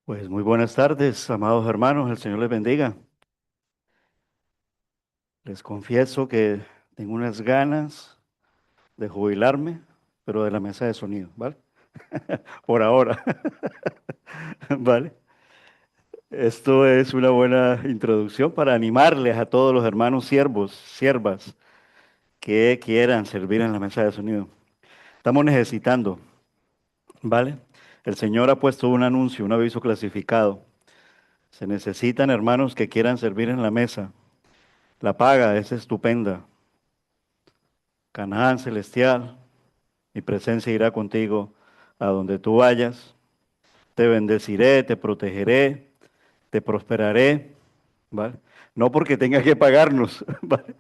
Pues muy buenas tardes, amados hermanos, el Señor les bendiga. Les confieso que tengo unas ganas de jubilarme, pero de la mesa de sonido, ¿vale? Por ahora, ¿vale? Esto es una buena introducción para animarles a todos los hermanos siervos, siervas que quieran servir en la mesa de sonido. Estamos necesitando, ¿vale? El Señor ha puesto un anuncio, un aviso clasificado. Se necesitan hermanos que quieran servir en la mesa. La paga es estupenda. Canaán celestial, mi presencia irá contigo a donde tú vayas. Te bendeciré, te protegeré, te prosperaré, ¿vale? No porque tengas que pagarnos, ¿vale?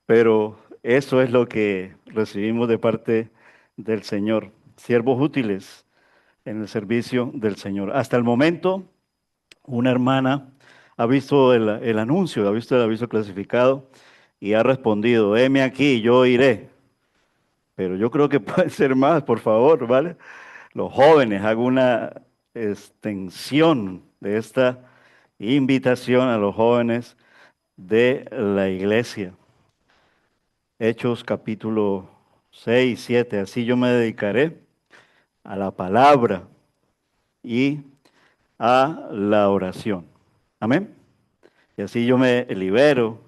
Pero eso es lo que recibimos de parte del Señor. Siervos útiles en el servicio del Señor. Hasta el momento, una hermana ha visto el anuncio, ha visto el aviso clasificado y ha respondido, heme aquí, yo iré. Pero yo creo que puede ser más, por favor, ¿vale? Los jóvenes, hago una extensión de esta invitación a los jóvenes de la iglesia. Hechos capítulo 6, 7. Así yo me dedicaré a la palabra y a la oración. Amén. Y así yo me libero.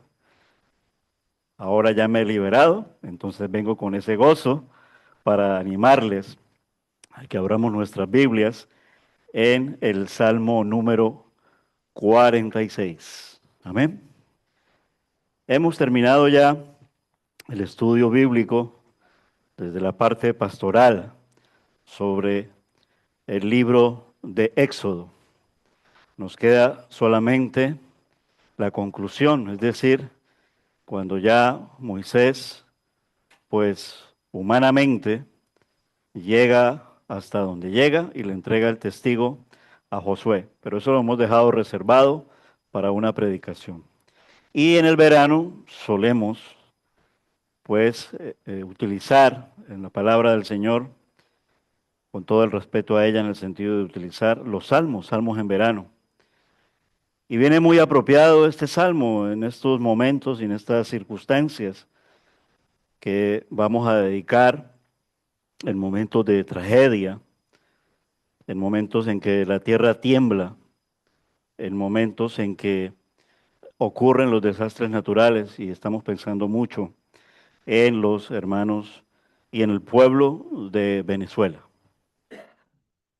Ahora ya me he liberado, entonces vengo con ese gozo para animarles a que abramos nuestras Biblias en el Salmo número 46. Amén. Hemos terminado ya el estudio bíblico desde la parte pastoral sobre el libro de Éxodo. Nos queda solamente la conclusión, es decir, cuando ya Moisés, pues humanamente, llega hasta donde llega y le entrega el testigo a Josué. Pero eso lo hemos dejado reservado para una predicación. Y en el verano solemos, pues, utilizar en la palabra del Señor, con todo el respeto a ella en el sentido de utilizar los salmos, salmos en verano. Y viene muy apropiado este salmo en estos momentos y en estas circunstancias que vamos a dedicar en momentos de tragedia, en momentos en que la tierra tiembla, en momentos en que ocurren los desastres naturales y estamos pensando mucho en los hermanos y en el pueblo de Venezuela.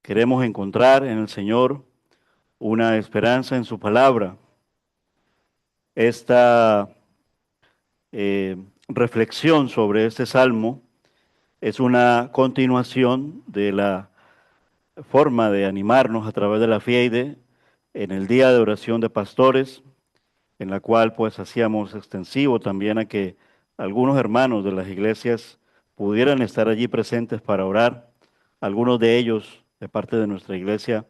Queremos encontrar en el Señor una esperanza en su palabra. Esta reflexión sobre este salmo es una continuación de la forma de animarnos a través de la FIEIDE en el día de oración de pastores, en la cual pues hacíamos extensivo también a que algunos hermanos de las iglesias pudieran estar allí presentes para orar. Algunos de ellos, de parte de nuestra iglesia,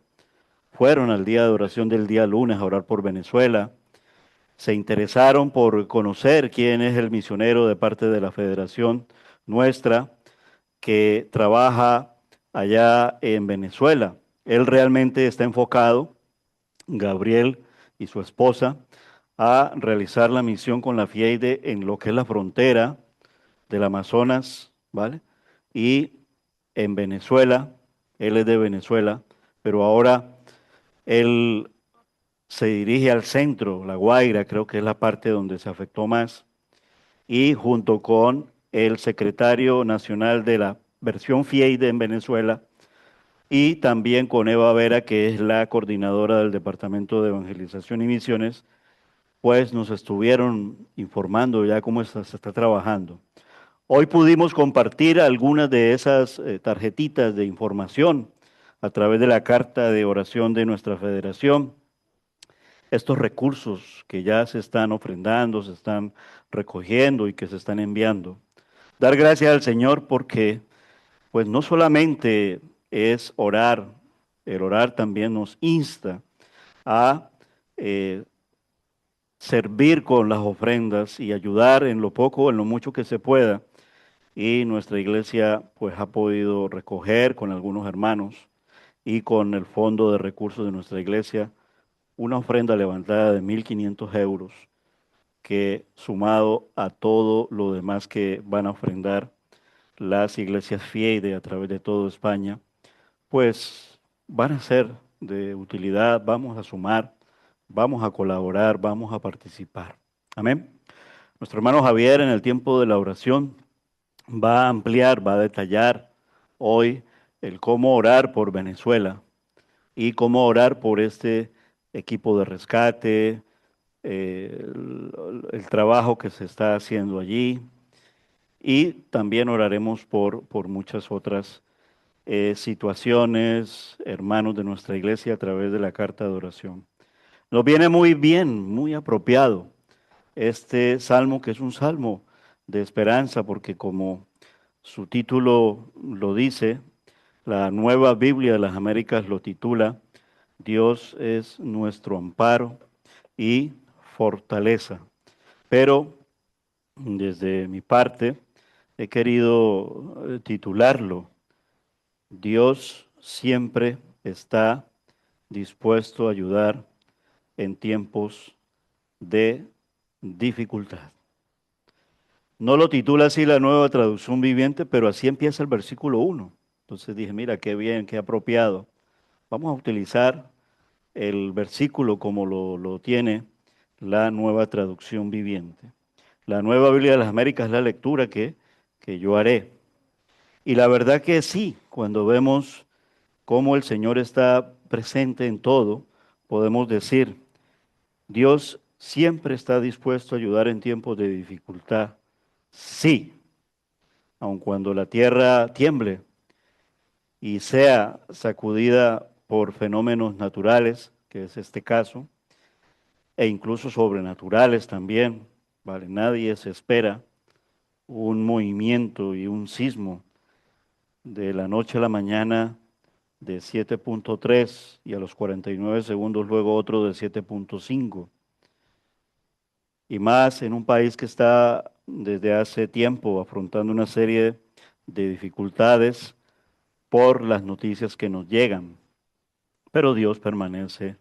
fueron al día de oración del día lunes a orar por Venezuela. Se interesaron por conocer quién es el misionero de parte de la federación nuestra que trabaja allá en Venezuela. Él realmente está enfocado, Gabriel y su esposa, a realizar la misión con la FIEIDE en lo que es la frontera del Amazonas, ¿vale? Y en Venezuela, él es de Venezuela, pero ahora él se dirige al centro, La Guaira, creo que es la parte donde se afectó más, y junto con el secretario nacional de la versión FIEIDE en Venezuela, y también con Eva Vera, que es la coordinadora del Departamento de Evangelización y Misiones, pues nos estuvieron informando ya cómo se está trabajando. Hoy pudimos compartir algunas de esas tarjetitas de información a través de la carta de oración de nuestra federación. Estos recursos que ya se están ofrendando, se están recogiendo y que se están enviando. Dar gracias al Señor porque pues no solamente es orar, el orar también nos insta a eh, servir con las ofrendas y ayudar en lo poco, en lo mucho que se pueda. Y nuestra iglesia pues ha podido recoger con algunos hermanos y con el fondo de recursos de nuestra iglesia, una ofrenda levantada de 1.500 euros, que sumado a todo lo demás que van a ofrendar las iglesias FIEIDE a través de toda España, pues van a ser de utilidad, vamos a sumar, vamos a colaborar, vamos a participar. Amén. Nuestro hermano Javier en el tiempo de la oración va a ampliar, va a detallar hoy el cómo orar por Venezuela y cómo orar por este equipo de rescate, el trabajo que se está haciendo allí, y también oraremos por muchas otras situaciones, hermanos de nuestra iglesia, a través de la carta de oración. Nos viene muy bien, muy apropiado este salmo, que es un salmo de esperanza, porque como su título lo dice, la Nueva Biblia de las Américas lo titula Dios es nuestro amparo y fortaleza. Pero desde mi parte he querido titularlo Dios siempre está dispuesto a ayudar en tiempos de dificultad. No lo titula así la Nueva Traducción Viviente, pero así empieza el versículo 1. Entonces dije, mira, qué bien, qué apropiado. Vamos a utilizar el versículo como lo tiene la Nueva Traducción Viviente. La Nueva Biblia de las Américas es la lectura que yo haré. Y la verdad que sí, cuando vemos cómo el Señor está presente en todo, podemos decir, Dios siempre está dispuesto a ayudar en tiempos de dificultad. Sí, aun cuando la tierra tiemble y sea sacudida por fenómenos naturales, que es este caso, e incluso sobrenaturales también, ¿vale? Nadie se espera un movimiento y un sismo de la noche a la mañana de 7.3 y a los 49 segundos luego otro de 7.5. Y más en un país que está desde hace tiempo afrontando una serie de dificultades por las noticias que nos llegan. Pero Dios permanece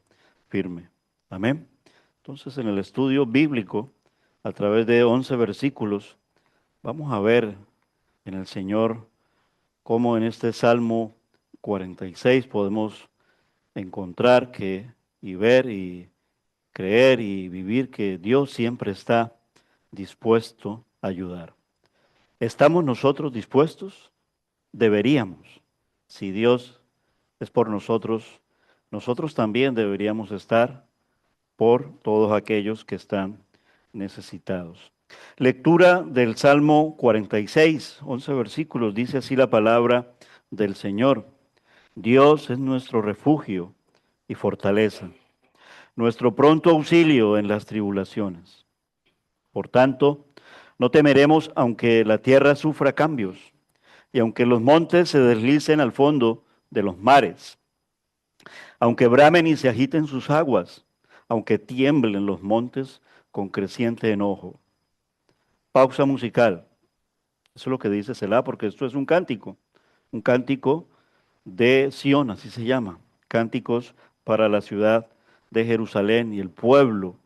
firme. Amén. Entonces, en el estudio bíblico, a través de 11 versículos, vamos a ver en el Señor cómo en este Salmo 46 podemos encontrar que y ver y creer y vivir que Dios siempre está dispuesto a ayudar. ¿Estamos nosotros dispuestos? Deberíamos. Si Dios es por nosotros, nosotros también deberíamos estar por todos aquellos que están necesitados. Lectura del Salmo 46, 11 versículos, dice así la palabra del Señor. Dios es nuestro refugio y fortaleza, nuestro pronto auxilio en las tribulaciones. Por tanto, no temeremos aunque la tierra sufra cambios y aunque los montes se deslicen al fondo de los mares, aunque bramen y se agiten sus aguas, aunque tiemblen los montes con creciente enojo. Pausa musical. Eso es lo que dice Selah, porque esto es un cántico de Sión, así se llama, cánticos para la ciudad de Jerusalén y el pueblo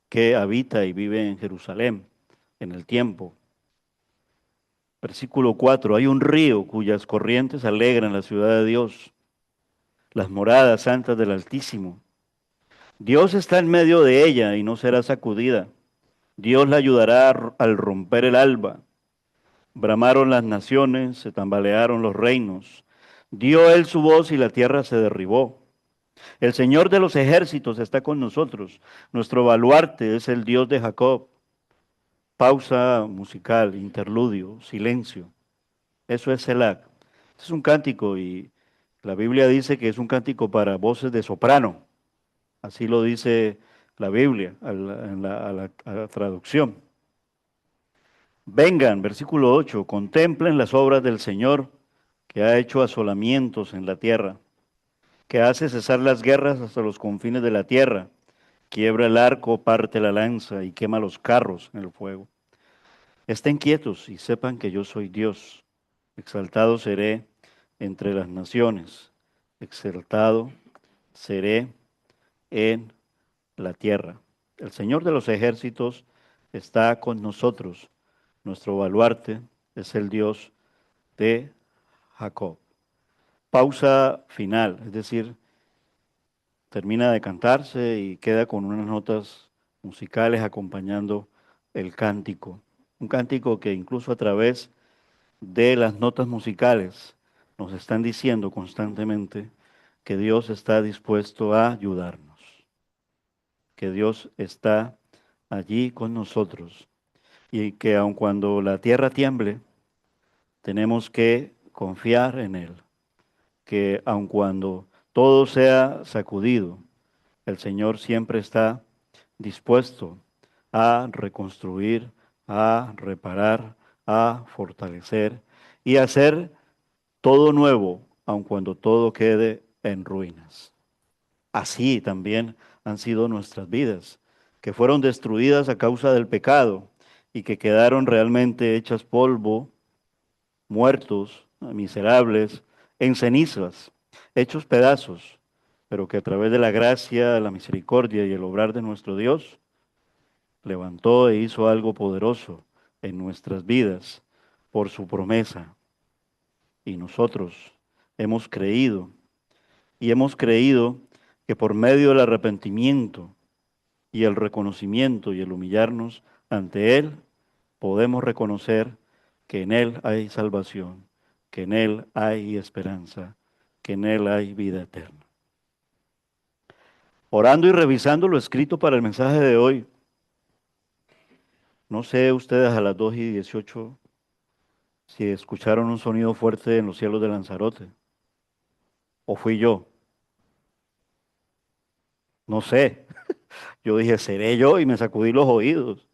que habita y vive en Jerusalén en el tiempo. Versículo 4, hay un río cuyas corrientes alegran la ciudad de Dios, las moradas santas del Altísimo. Dios está en medio de ella y no será sacudida. Dios la ayudará al romper el alba. Bramaron las naciones, se tambalearon los reinos. Dio él su voz y la tierra se derribó. El Señor de los ejércitos está con nosotros. Nuestro baluarte es el Dios de Jacob. Pausa musical, interludio, silencio. Eso es Selah. Es un cántico y la Biblia dice que es un cántico para voces de soprano. Así lo dice la Biblia a la traducción. Vengan, versículo 8, contemplen las obras del Señor, que ha hecho asolamientos en la tierra, que hace cesar las guerras hasta los confines de la tierra, quiebra el arco, parte la lanza y quema los carros en el fuego. Estén quietos y sepan que yo soy Dios, exaltado seré entre las naciones, exaltado seré en la tierra. El Señor de los ejércitos está con nosotros. Nuestro baluarte es el Dios de Jacob. Pausa final, es decir, termina de cantarse y queda con unas notas musicales acompañando el cántico. Un cántico que incluso a través de las notas musicales nos están diciendo constantemente que Dios está dispuesto a ayudarnos, que Dios está allí con nosotros y que aun cuando la tierra tiemble, tenemos que confiar en Él, que aun cuando todo sea sacudido, el Señor siempre está dispuesto a reconstruir, a reparar, a fortalecer y a hacer todo nuevo, aun cuando todo quede en ruinas. Así también han sido nuestras vidas, que fueron destruidas a causa del pecado y que quedaron realmente hechas polvo, muertos, miserables, en cenizas, hechos pedazos, pero que a través de la gracia, la misericordia y el obrar de nuestro Dios, levantó e hizo algo poderoso en nuestras vidas por su promesa. Y nosotros hemos creído, y hemos creído que por medio del arrepentimiento y el reconocimiento y el humillarnos ante Él, podemos reconocer que en Él hay salvación, que en Él hay esperanza, que en Él hay vida eterna. Orando y revisando lo escrito para el mensaje de hoy, no sé ustedes a las 2:18 si escucharon un sonido fuerte en los cielos de Lanzarote, o fui yo, no sé. Yo dije, ¿seré yo? Y me sacudí los oídos.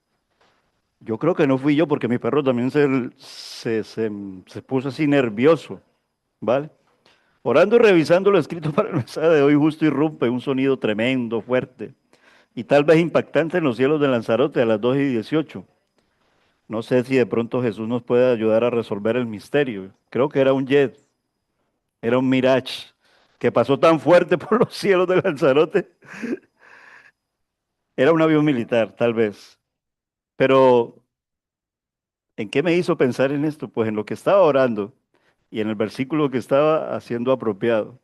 Yo creo que no fui yo porque mi perro también se puso así nervioso, ¿vale? Orando y revisando lo escrito para el mensaje de hoy, justo irrumpe un sonido tremendo, fuerte, y tal vez impactante en los cielos de Lanzarote a las 2:18. No sé si de pronto Jesús nos puede ayudar a resolver el misterio. Creo que era un jet, era un Mirage, que pasó tan fuerte por los cielos de Lanzarote. Era un avión militar, tal vez. Pero, ¿en qué me hizo pensar en esto? Pues en lo que estaba orando y en el versículo que estaba haciendo apropiado,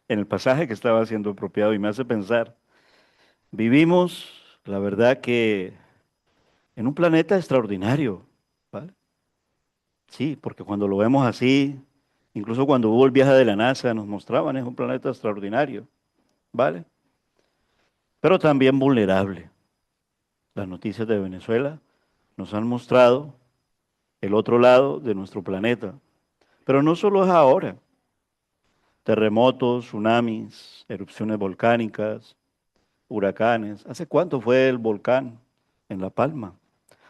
en el pasaje que estaba haciendo apropiado, y me hace pensar, vivimos, la verdad que en un planeta extraordinario, ¿vale? Sí, porque cuando lo vemos así, incluso cuando hubo el viaje de la NASA, nos mostraban, es un planeta extraordinario, ¿vale? Pero también vulnerable. Las noticias de Venezuela nos han mostrado el otro lado de nuestro planeta. Pero no solo es ahora. Terremotos, tsunamis, erupciones volcánicas, huracanes. ¿Hace cuánto fue el volcán en La Palma?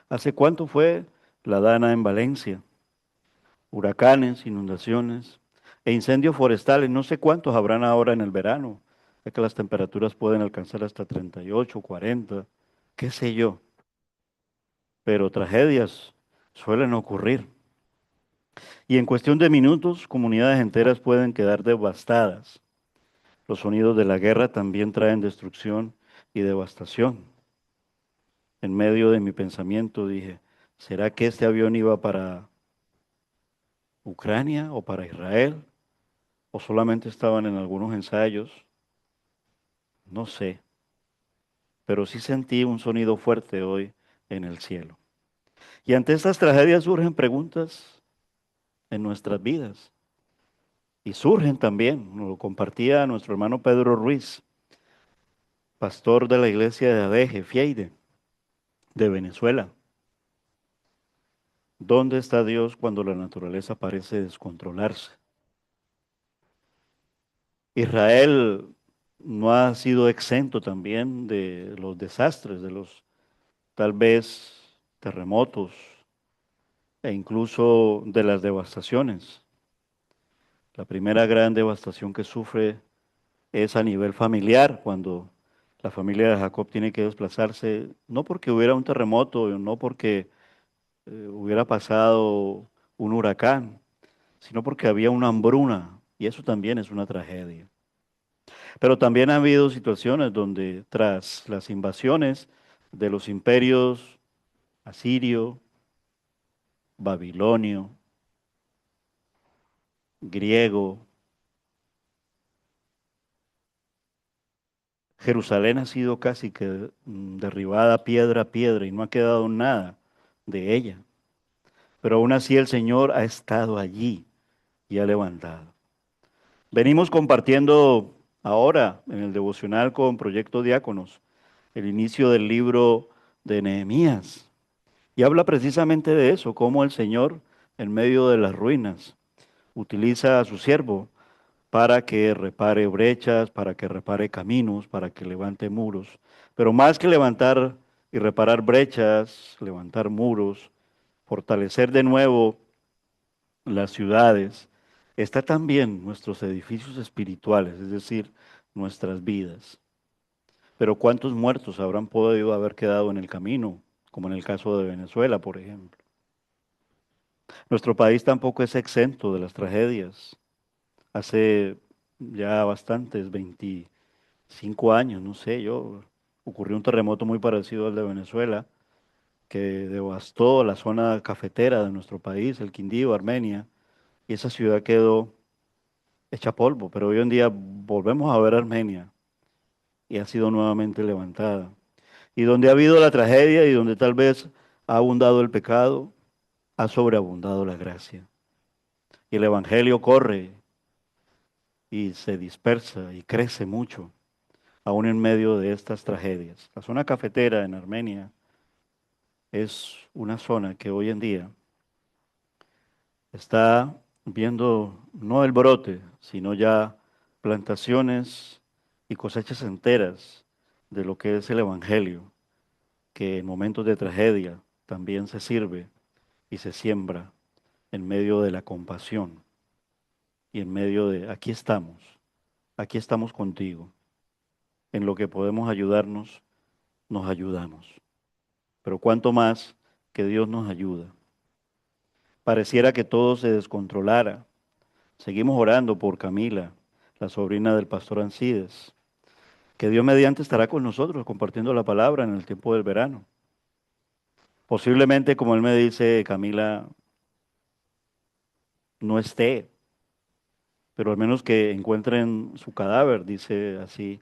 ¿Hace cuánto fue la Dana en Valencia? Huracanes, inundaciones e incendios forestales. No sé cuántos habrán ahora en el verano. Es que las temperaturas pueden alcanzar hasta 38, 40, qué sé yo. Pero tragedias suelen ocurrir. Y en cuestión de minutos, comunidades enteras pueden quedar devastadas. Los sonidos de la guerra también traen destrucción y devastación. En medio de mi pensamiento dije, ¿será que este avión iba para Ucrania o para Israel? ¿O solamente estaban en algunos ensayos? No sé, pero sí sentí un sonido fuerte hoy en el cielo. Y ante estas tragedias surgen preguntas en nuestras vidas. Y surgen también, nos lo compartía nuestro hermano Pedro Ruiz, pastor de la iglesia de Adeje, Fieide, de Venezuela. ¿Dónde está Dios cuando la naturaleza parece descontrolarse? Israel no ha sido exento también de los desastres, de los tal vez terremotos e incluso de las devastaciones. La primera gran devastación que sufre es a nivel familiar, cuando la familia de Jacob tiene que desplazarse, no porque hubiera un terremoto, no porque hubiera pasado un huracán, sino porque había una hambruna y eso también es una tragedia. Pero también ha habido situaciones donde tras las invasiones de los imperios asirio, babilonio, griego, Jerusalén ha sido casi que derribada piedra a piedra y no ha quedado nada de ella. Pero aún así el Señor ha estado allí y ha levantado. Venimos compartiendo ahora en el devocional con Proyecto Diáconos el inicio del libro de Nehemías. Y habla precisamente de eso, cómo el Señor en medio de las ruinas utiliza a su siervo para que repare brechas, para que repare caminos, para que levante muros. Pero más que levantar y reparar brechas, levantar muros, fortalecer de nuevo las ciudades, está también nuestros edificios espirituales, es decir, nuestras vidas. Pero ¿cuántos muertos habrán podido haber quedado en el camino, como en el caso de Venezuela, por ejemplo? Nuestro país tampoco es exento de las tragedias. Hace ya bastantes, 25 años, no sé, ocurrió un terremoto muy parecido al de Venezuela, que devastó la zona cafetera de nuestro país, el Quindío, Armenia, y esa ciudad quedó hecha polvo, pero hoy en día volvemos a ver Armenia y ha sido nuevamente levantada. Y donde ha habido la tragedia y donde tal vez ha abundado el pecado, ha sobreabundado la gracia. Y el Evangelio corre y se dispersa y crece mucho, aún en medio de estas tragedias. La zona cafetera en Armenia es una zona que hoy en día está viendo no el brote, sino ya plantaciones y cosechas enteras de lo que es el Evangelio, que en momentos de tragedia también se sirve y se siembra en medio de la compasión y en medio de aquí estamos contigo, en lo que podemos ayudarnos, nos ayudamos. Pero cuánto más que Dios nos ayuda. Pareciera que todo se descontrolara. Seguimos orando por Camila, la sobrina del pastor Ancides, que Dios mediante estará con nosotros compartiendo la palabra en el tiempo del verano. Posiblemente, como él me dice, Camila no esté, pero al menos que encuentren su cadáver, dice así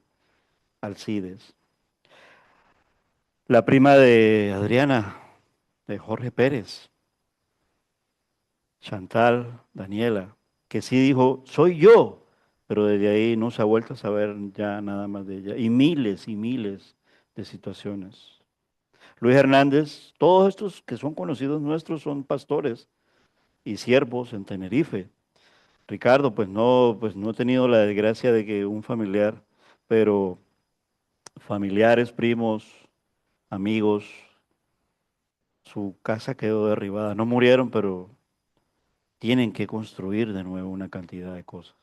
Alcides. La prima de Adriana, de Jorge Pérez, Chantal, Daniela, que sí dijo, soy yo, pero desde ahí no se ha vuelto a saber ya nada más de ella. Y miles de situaciones. Luis Hernández, todos estos que son conocidos nuestros son pastores y siervos en Tenerife. Ricardo, pues no he tenido la desgracia de que un familiar, pero familiares, primos, amigos, su casa quedó derribada. No murieron, pero tienen que construir de nuevo una cantidad de cosas.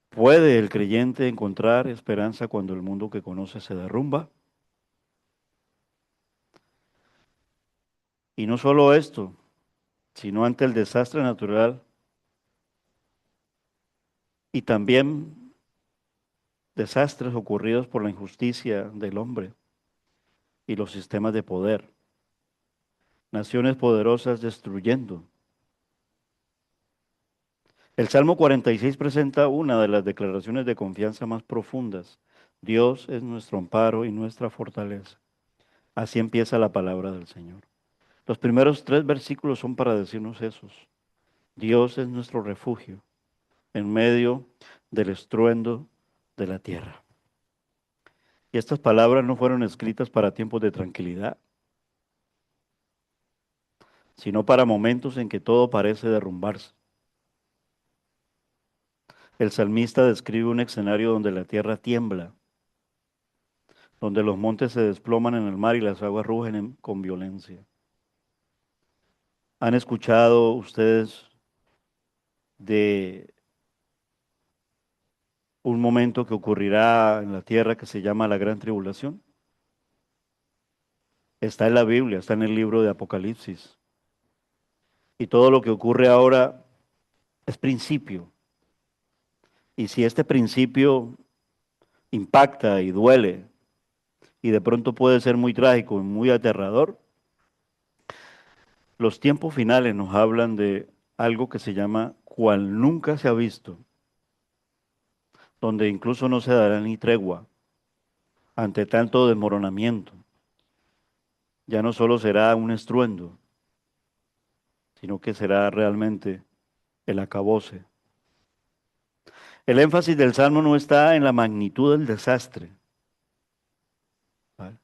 ¿Puede el creyente encontrar esperanza cuando el mundo que conoce se derrumba? Y no solo esto, sino ante el desastre natural y también desastres ocurridos por la injusticia del hombre y los sistemas de poder. Naciones poderosas destruyendo. El Salmo 46 presenta una de las declaraciones de confianza más profundas. Dios es nuestro amparo y nuestra fortaleza. Así empieza la palabra del Señor. Los primeros 3 versículos son para decirnos esos. Dios es nuestro refugio en medio del estruendo de la tierra. Y estas palabras no fueron escritas para tiempos de tranquilidad, sino para momentos en que todo parece derrumbarse. El salmista describe un escenario donde la tierra tiembla, donde los montes se desploman en el mar y las aguas rugen con violencia. ¿Han escuchado ustedes de un momento que ocurrirá en la tierra que se llama la Gran Tribulación? Está en la Biblia, está en el libro de Apocalipsis. Y todo lo que ocurre ahora es principio. Y si este principio impacta y duele, y de pronto puede ser muy trágico y muy aterrador, los tiempos finales nos hablan de algo que se llama cual nunca se ha visto, donde incluso no se dará ni tregua ante tanto desmoronamiento. Ya no solo será un estruendo, sino que será realmente el acabose. El énfasis del Salmo no está en la magnitud del desastre, ¿vale?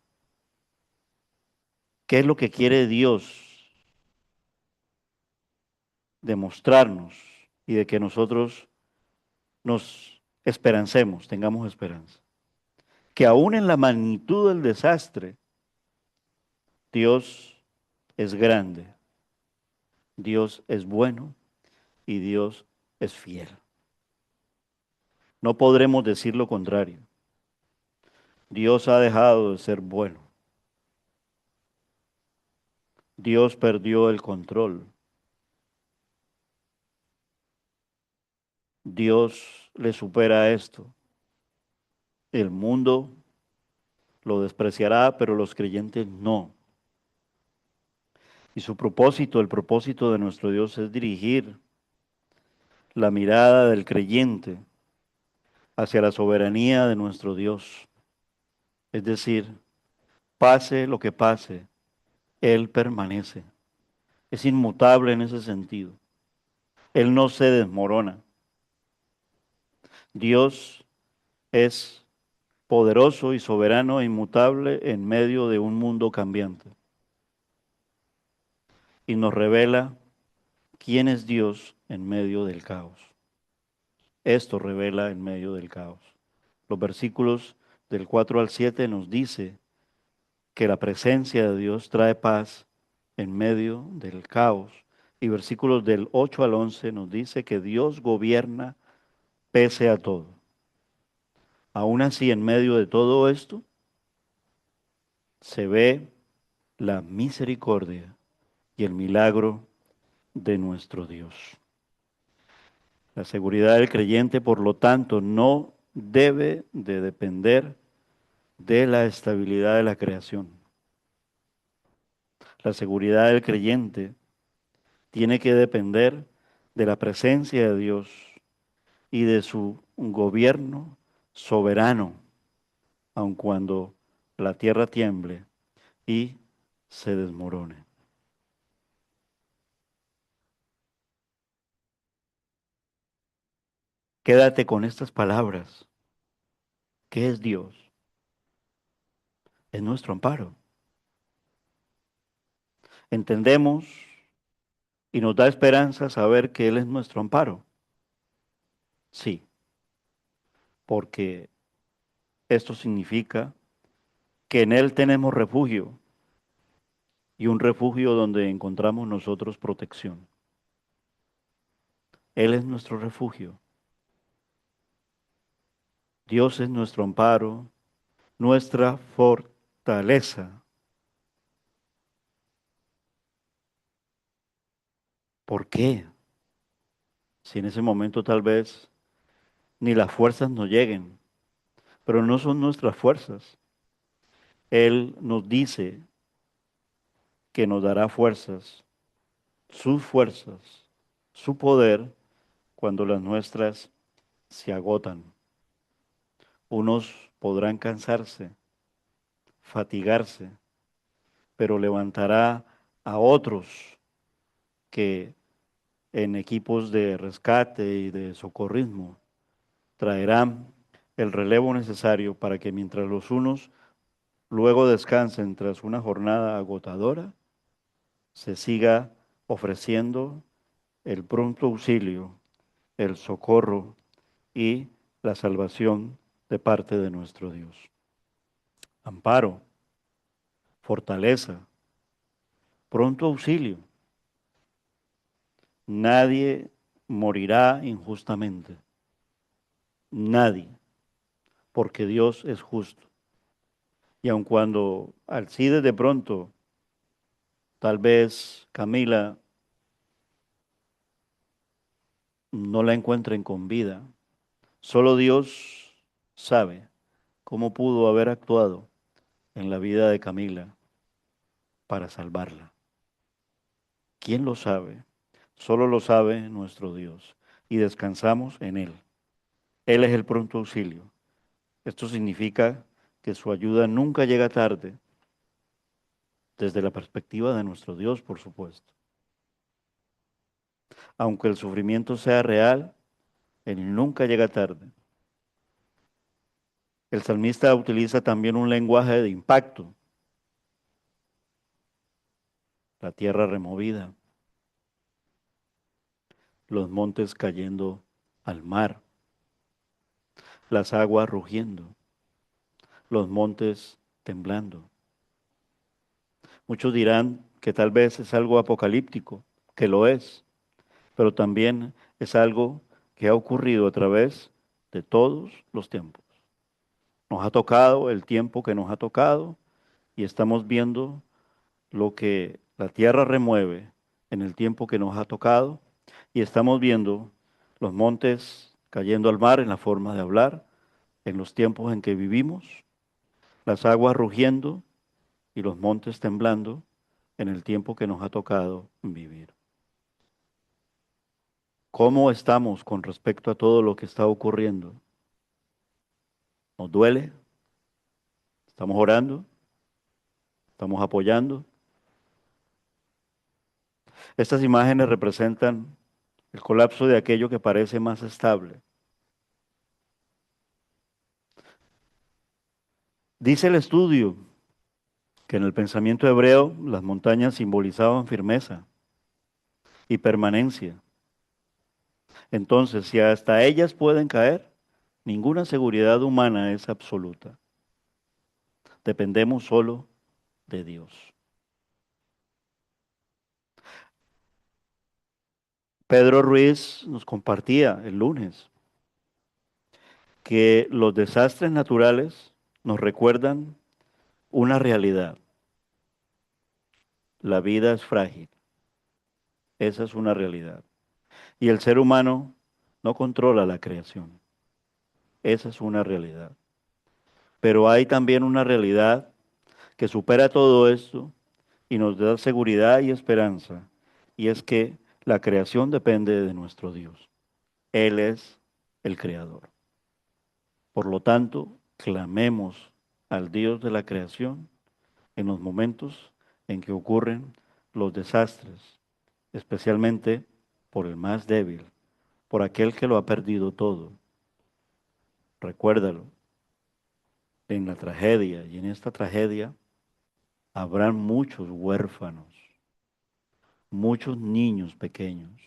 ¿Qué es lo que quiere Dios demostrarnos y de que nosotros nos esperancemos, tengamos esperanza? Que aún en la magnitud del desastre, Dios es grande, Dios es bueno y Dios es fiel. No podremos decir lo contrario. Dios ha dejado de ser bueno. Dios perdió el control. Dios le supera a esto. El mundo lo despreciará, pero los creyentes no. Y su propósito, el propósito de nuestro Dios es dirigir la mirada del creyente hacia la soberanía de nuestro Dios. Es decir, pase lo que pase, Él permanece. Es inmutable en ese sentido. Él no se desmorona. Dios es poderoso y soberano e inmutable en medio de un mundo cambiante. Y nos revela quién es Dios en medio del caos. Esto revela en medio del caos. Los versículos del 4 al 7 nos dice que la presencia de Dios trae paz en medio del caos. Y versículos del 8 al 11 nos dice que Dios gobierna pese a todo. Aún así, en medio de todo esto, se ve la misericordia y el milagro de nuestro Dios. La seguridad del creyente, por lo tanto, no debe de depender de la estabilidad de la creación. La seguridad del creyente tiene que depender de la presencia de Dios y de su gobierno soberano, aun cuando la tierra tiemble y se desmorone. Quédate con estas palabras. ¿Qué es Dios? Es nuestro amparo. Entendemos y nos da esperanza saber que Él es nuestro amparo. Sí, porque esto significa que en Él tenemos refugio y un refugio donde encontramos nosotros protección. Él es nuestro refugio. Dios es nuestro amparo, nuestra fortaleza. ¿Por qué? Si en ese momento tal vez ni las fuerzas nos lleguen, pero no son nuestras fuerzas. Él nos dice que nos dará fuerzas, su poder, cuando las nuestras se agotan. Unos podrán cansarse, fatigarse, pero levantará a otros que en equipos de rescate y de socorrismo traerán el relevo necesario para que mientras los unos luego descansen tras una jornada agotadora, se siga ofreciendo el pronto auxilio, el socorro y la salvación de parte de nuestro Dios. Amparo, fortaleza, pronto auxilio. Nadie morirá injustamente. Nadie, porque Dios es justo. Y aun cuando Alcides de pronto, tal vez Camila, no la encuentren con vida. Solo Dios sabe cómo pudo haber actuado en la vida de Camila para salvarla. ¿Quién lo sabe? Solo lo sabe nuestro Dios y descansamos en Él. Él es el pronto auxilio. Esto significa que su ayuda nunca llega tarde, desde la perspectiva de nuestro Dios, por supuesto. Aunque el sufrimiento sea real, Él nunca llega tarde. El salmista utiliza también un lenguaje de impacto, la tierra removida, los montes cayendo al mar, las aguas rugiendo, los montes temblando. Muchos dirán que tal vez es algo apocalíptico, que lo es, pero también es algo que ha ocurrido a través de todos los tiempos. Nos ha tocado el tiempo que nos ha tocado y estamos viendo lo que la tierra remueve en el tiempo que nos ha tocado y estamos viendo los montes cayendo al mar en la forma de hablar, en los tiempos en que vivimos, las aguas rugiendo y los montes temblando en el tiempo que nos ha tocado vivir. ¿Cómo estamos con respecto a todo lo que está ocurriendo? ¿Nos duele? ¿Estamos orando? ¿Estamos apoyando? Estas imágenes representan el colapso de aquello que parece más estable. Dice el estudio que en el pensamiento hebreo las montañas simbolizaban firmeza y permanencia. Entonces, si hasta ellas pueden caer, ninguna seguridad humana es absoluta. Dependemos solo de Dios. Pedro Ruiz nos compartía el lunes que los desastres naturales nos recuerdan una realidad. La vida es frágil. Esa es una realidad. Y el ser humano no controla la creación. Esa es una realidad. Pero hay también una realidad que supera todo esto y nos da seguridad y esperanza. Y es que la creación depende de nuestro Dios. Él es el creador. Por lo tanto, clamemos al Dios de la creación en los momentos en que ocurren los desastres, especialmente por el más débil, por aquel que lo ha perdido todo. Recuérdalo, en la tragedia y en esta tragedia habrán muchos huérfanos, muchos niños pequeños.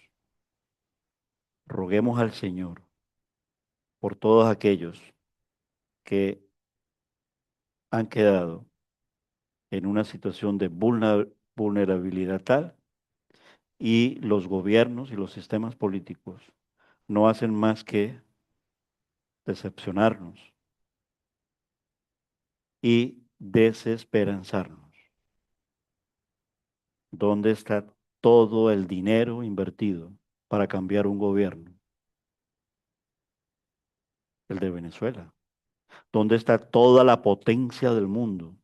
Roguemos al Señor por todos aquellos que han quedado en una situación de vulnerabilidad tal y los gobiernos y los sistemas políticos no hacen más que decepcionarnos y desesperanzarnos. ¿Dónde está todo el dinero invertido para cambiar un gobierno? El de Venezuela. ¿Dónde está toda la potencia del mundo?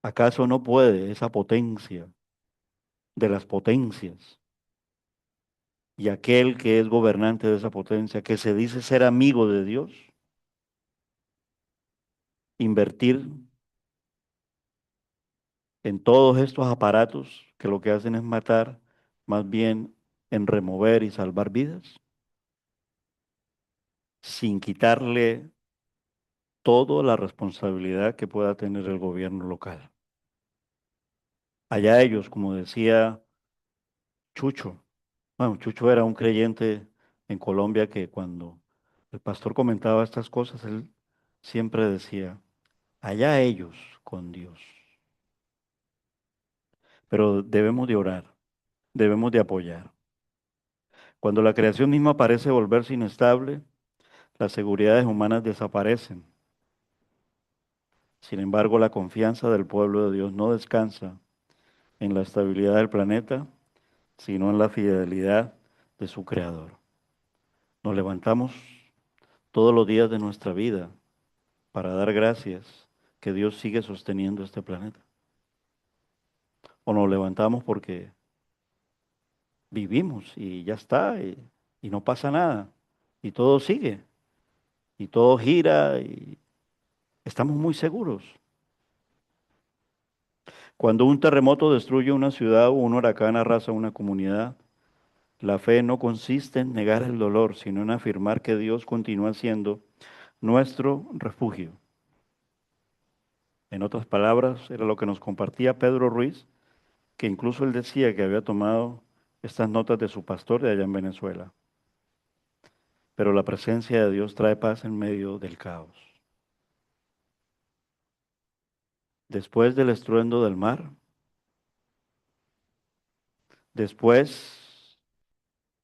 ¿Acaso no puede esa potencia de las potencias y aquel que es gobernante de esa potencia, que se dice ser amigo de Dios, invertir en todos estos aparatos que lo que hacen es matar, más bien en remover y salvar vidas, sin quitarle toda la responsabilidad que pueda tener el gobierno local? Allá ellos, como decía Chucho, bueno, Chucho era un creyente en Colombia que cuando el pastor comentaba estas cosas, él siempre decía, allá ellos con Dios. Pero debemos de orar, debemos de apoyar. Cuando la creación misma parece volverse inestable, las seguridades humanas desaparecen. Sin embargo, la confianza del pueblo de Dios no descansa en la estabilidad del planeta, sino en la fidelidad de su Creador. Nos levantamos todos los días de nuestra vida para dar gracias que Dios sigue sosteniendo este planeta. O nos levantamos porque vivimos y ya está, y no pasa nada, y todo sigue, y todo gira, y estamos muy seguros. Cuando un terremoto destruye una ciudad o un huracán arrasa una comunidad, la fe no consiste en negar el dolor, sino en afirmar que Dios continúa siendo nuestro refugio. En otras palabras, era lo que nos compartía Pedro Ruiz, que incluso él decía que había tomado estas notas de su pastor de allá en Venezuela. Pero la presencia de Dios trae paz en medio del caos. Después del estruendo del mar, después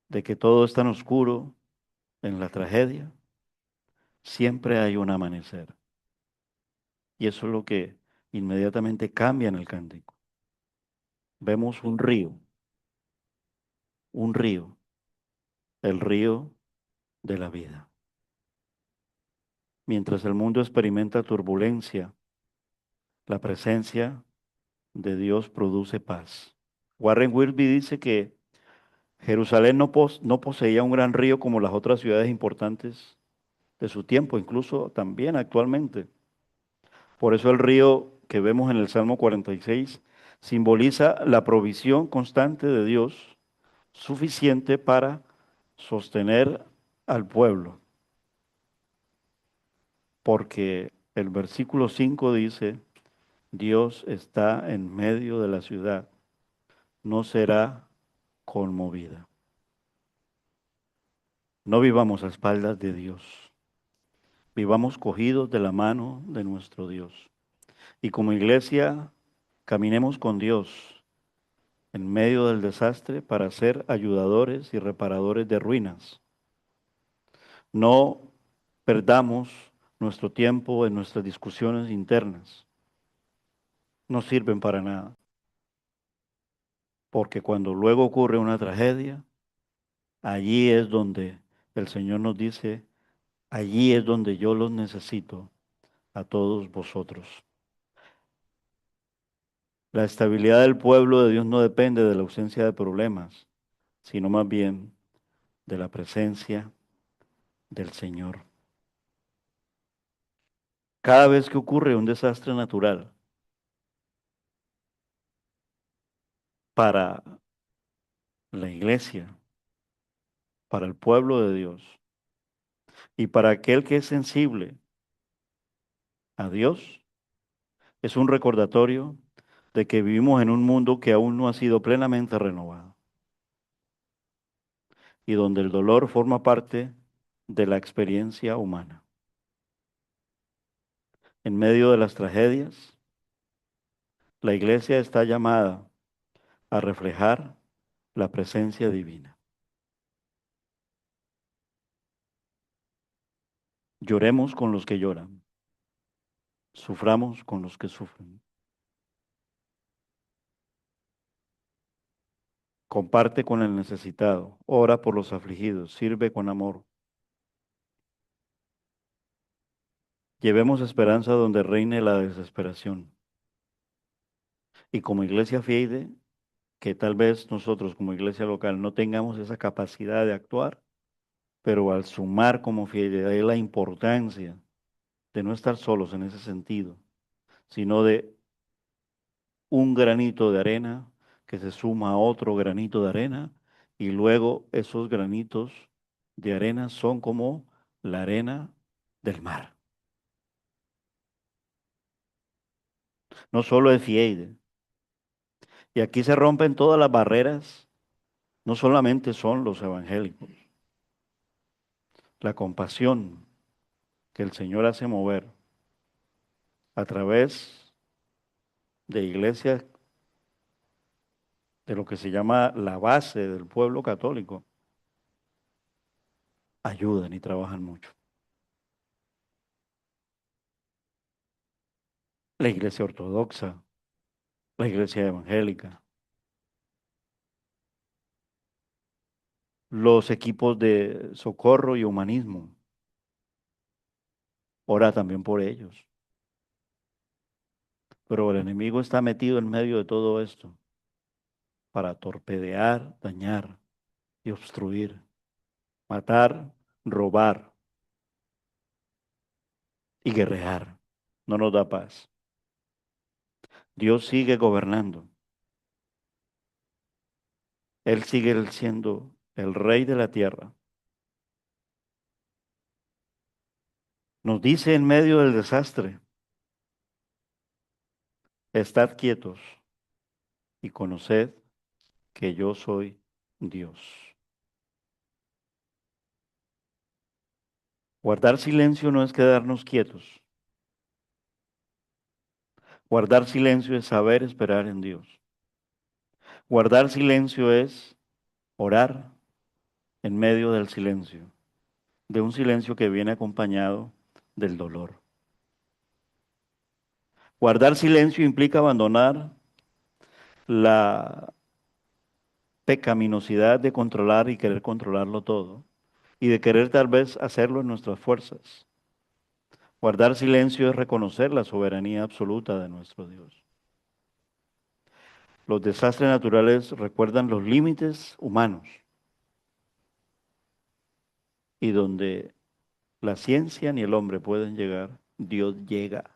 de que todo es tan oscuro en la tragedia, siempre hay un amanecer. Y eso es lo que inmediatamente cambia en el cántico. Vemos un río, el río de la vida. Mientras el mundo experimenta turbulencia, la presencia de Dios produce paz. Warren Wilby dice que Jerusalén no poseía un gran río como las otras ciudades importantes de su tiempo, incluso también actualmente. Por eso el río que vemos en el Salmo 46 simboliza la provisión constante de Dios, suficiente para sostener al pueblo. Porque el versículo 5 dice, Dios está en medio de la ciudad, no será conmovida. No vivamos a espaldas de Dios, vivamos cogidos de la mano de nuestro Dios. Y como iglesia, caminemos con Dios en medio del desastre para ser ayudadores y reparadores de ruinas. No perdamos nuestro tiempo en nuestras discusiones internas. No sirven para nada. Porque cuando luego ocurre una tragedia, allí es donde el Señor nos dice, allí es donde yo los necesito a todos vosotros. La estabilidad del pueblo de Dios no depende de la ausencia de problemas, sino más bien de la presencia del Señor. Cada vez que ocurre un desastre natural, para la iglesia, para el pueblo de Dios y para aquel que es sensible a Dios, es un recordatorio de que vivimos en un mundo que aún no ha sido plenamente renovado y donde el dolor forma parte de la experiencia humana. En medio de las tragedias, la iglesia está llamada a reflejar la presencia divina. Lloremos con los que lloran, suframos con los que sufren. Comparte con el necesitado, ora por los afligidos, sirve con amor. Llevemos esperanza donde reine la desesperación. Y como iglesia Fiide, que tal vez nosotros como iglesia local no tengamos esa capacidad de actuar, pero al sumar como Fiide, de ahí la importancia de no estar solos en ese sentido, sino de un granito de arena que se suma a otro granito de arena y luego esos granitos de arena son como la arena del mar. No solo es Fieide. Y aquí se rompen todas las barreras, no solamente son los evangélicos. La compasión que el Señor hace mover a través de iglesias de lo que se llama la base del pueblo católico, ayudan y trabajan mucho. La iglesia ortodoxa, la iglesia evangélica, los equipos de socorro y humanismo. Ora también por ellos. Pero el enemigo está metido en medio de todo esto para torpedear, dañar y obstruir, matar, robar y guerrear. No nos da paz. Dios sigue gobernando. Él sigue siendo el rey de la tierra. Nos dice en medio del desastre, estad quietos y conoced que yo soy Dios. Guardar silencio no es quedarnos quietos. Guardar silencio es saber esperar en Dios. Guardar silencio es orar en medio del silencio, de un silencio que viene acompañado del dolor. Guardar silencio implica abandonar la pecaminosidad de controlar y querer controlarlo todo, y de querer tal vez hacerlo en nuestras fuerzas. Guardar silencio es reconocer la soberanía absoluta de nuestro Dios. Los desastres naturales recuerdan los límites humanos y donde la ciencia ni el hombre pueden llegar, Dios llega.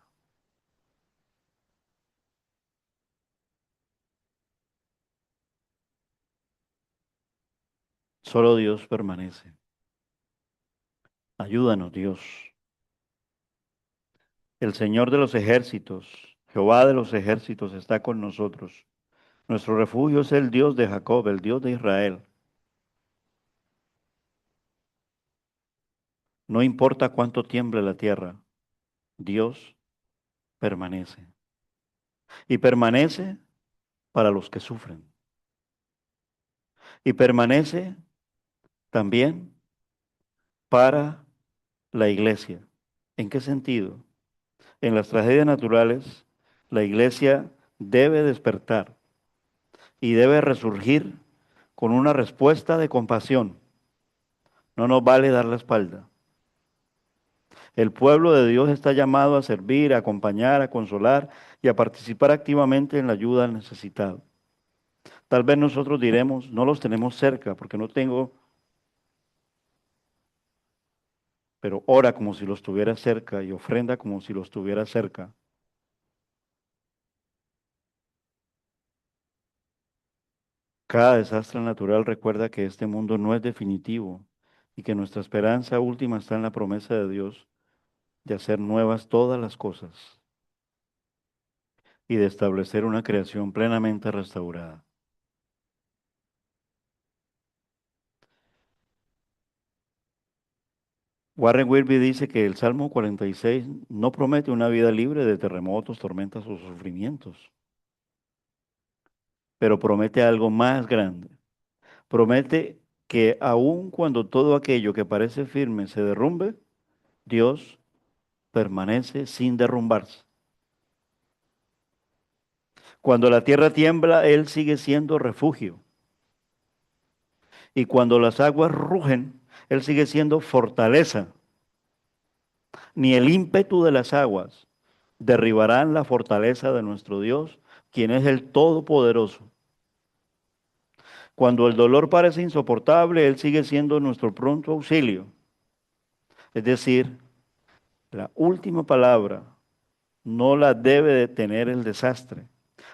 Solo Dios permanece. Ayúdanos, Dios. El Señor de los ejércitos, Jehová de los ejércitos, está con nosotros. Nuestro refugio es el Dios de Jacob, el Dios de Israel. No importa cuánto tiemble la tierra, Dios permanece. Y permanece para los que sufren. Y permanece también para la iglesia. ¿En qué sentido? En las tragedias naturales, la iglesia debe despertar y debe resurgir con una respuesta de compasión. No nos vale dar la espalda. El pueblo de Dios está llamado a servir, a acompañar, a consolar y a participar activamente en la ayuda al necesitado. Tal vez nosotros diremos, no los tenemos cerca porque no tengo, pero ora como si los tuviera cerca y ofrenda como si los tuviera cerca. Cada desastre natural recuerda que este mundo no es definitivo y que nuestra esperanza última está en la promesa de Dios de hacer nuevas todas las cosas y de establecer una creación plenamente restaurada. Warren Wilby dice que el Salmo 46 no promete una vida libre de terremotos, tormentas o sufrimientos, pero promete algo más grande. Promete que aun cuando todo aquello que parece firme se derrumbe, Dios permanece sin derrumbarse. Cuando la tierra tiembla, Él sigue siendo refugio. Y cuando las aguas rugen, Él sigue siendo fortaleza. Ni el ímpetu de las aguas derribarán la fortaleza de nuestro Dios, quien es el Todopoderoso. Cuando el dolor parece insoportable, Él sigue siendo nuestro pronto auxilio. Es decir, la última palabra no la debe de tener el desastre.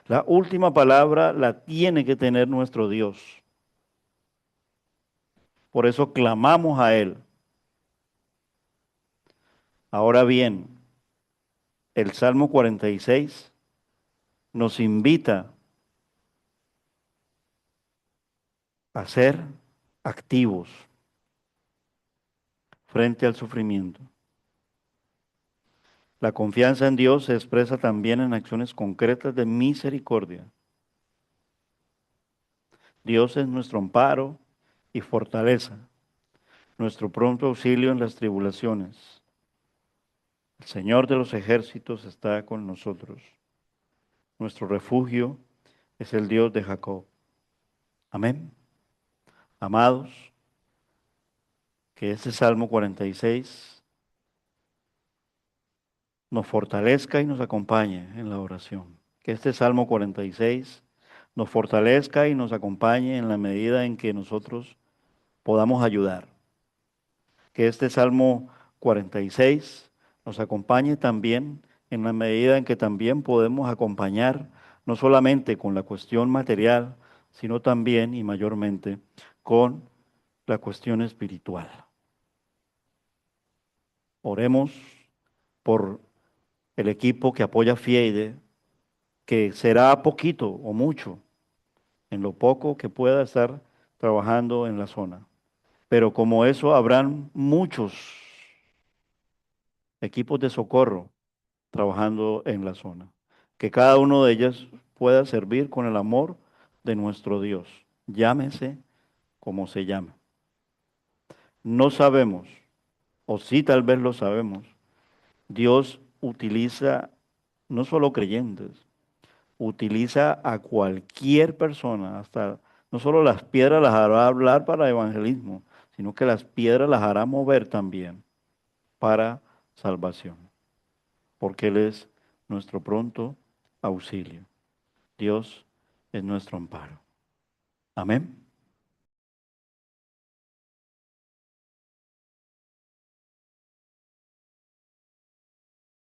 La última palabra la tiene que tener nuestro Dios. Por eso clamamos a Él. Ahora bien, el Salmo 46 nos invita a ser activos frente al sufrimiento. La confianza en Dios se expresa también en acciones concretas de misericordia. Dios es nuestro amparo y fortaleza, nuestro pronto auxilio en las tribulaciones. El Señor de los ejércitos está con nosotros. Nuestro refugio es el Dios de Jacob. Amén. Amados, Que este Salmo 46 nos fortalezca y nos acompañe en la oración. Que este Salmo 46 nos fortalezca y nos acompañe en la medida en que nosotros podamos ayudar. Que este Salmo 46 nos acompañe también en la medida en que también podemos acompañar, no solamente con la cuestión material, sino también y mayormente con la cuestión espiritual. Oremos por el equipo que apoya FIEIDE, que será poquito o mucho, en lo poco que pueda estar trabajando en la zona. Pero como eso, habrán muchos equipos de socorro trabajando en la zona. Que cada uno de ellos pueda servir con el amor de nuestro Dios. Llámese como se llame. No sabemos, o sí tal vez lo sabemos, Dios utiliza no solo creyentes, utiliza a cualquier persona, hasta no solo las piedras las hará hablar para evangelismo, sino que las piedras las hará mover también para salvación, porque Él es nuestro pronto auxilio. Dios es nuestro amparo. Amén.